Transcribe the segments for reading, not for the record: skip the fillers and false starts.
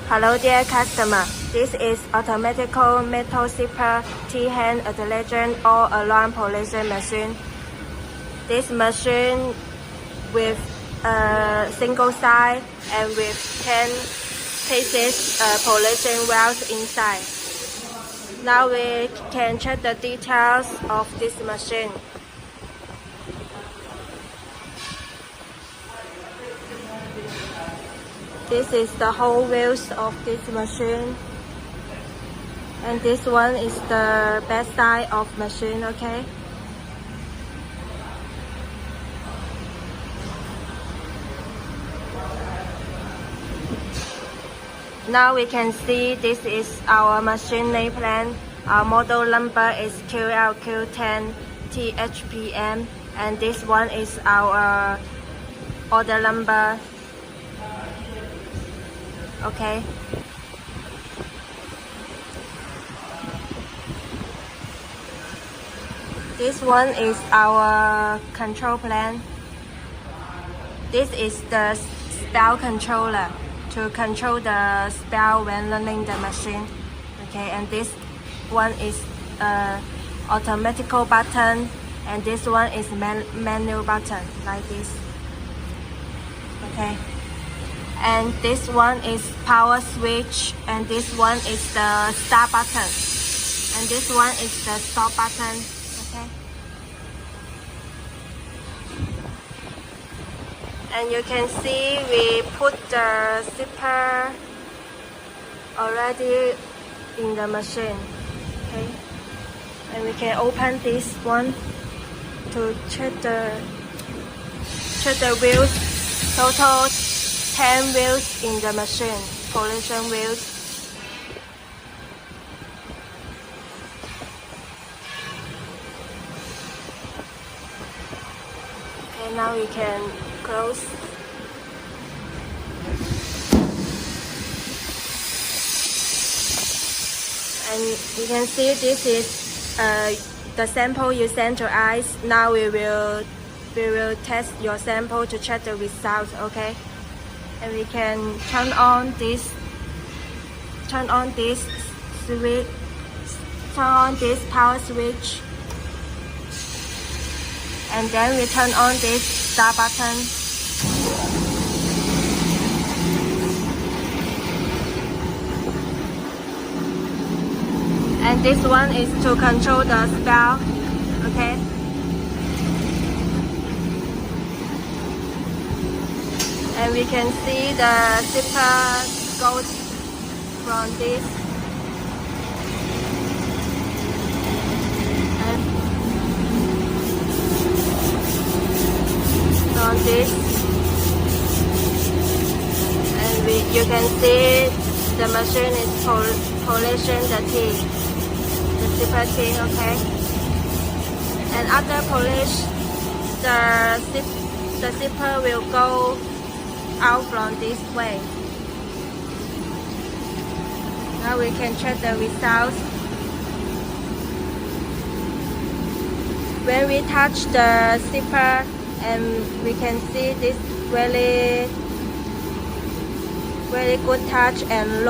Hello dear customer, this is automatical metal zipper T-hand intelligent all-around polishing machine. This machine with a single side and with 10 pieces polishing wheels inside. Now we can check the details of this machine. This is the whole wheels of this machine, and this one is the back side of machine. Okay. Now we can see this is our machine name plan. Our model number is QLQ-10THPM, and this one is our order number. Okay. This one is our control plan. This is the spell controller to control the spell when running the machine. Okay, and this one is automatical button, and this one is manual button like this. Okay. And this one is power switch, and this one is the start button, and this one is the stop button. Okay. And you can see we put the zipper already in the machine. Okay. And we can open this one to check the wheels. Total 10 wheels in the machine, polishing wheels. Okay, now we can close. And you can see this is the sample you sent to us. Now we will test your sample to check the results. Okay. And we can turn on this switch, turn on this power switch, and then we turn on this start button. And this one is to control the spell. Okay. And we can see the zipper goes from this and from this, and you can see the machine is polishing the zipper teeth. Okay. And after polish, the zipper will go out from this way. Now we can check the results. When we touch the zipper, and we can see this very good touch and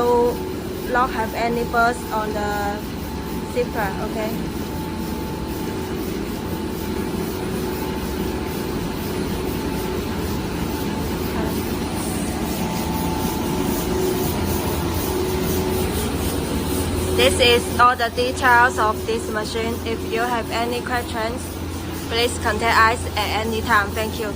not have any burst on the zipper. Okay. This is all the details of this machine. If you have any questions, please contact us at any time. Thank you.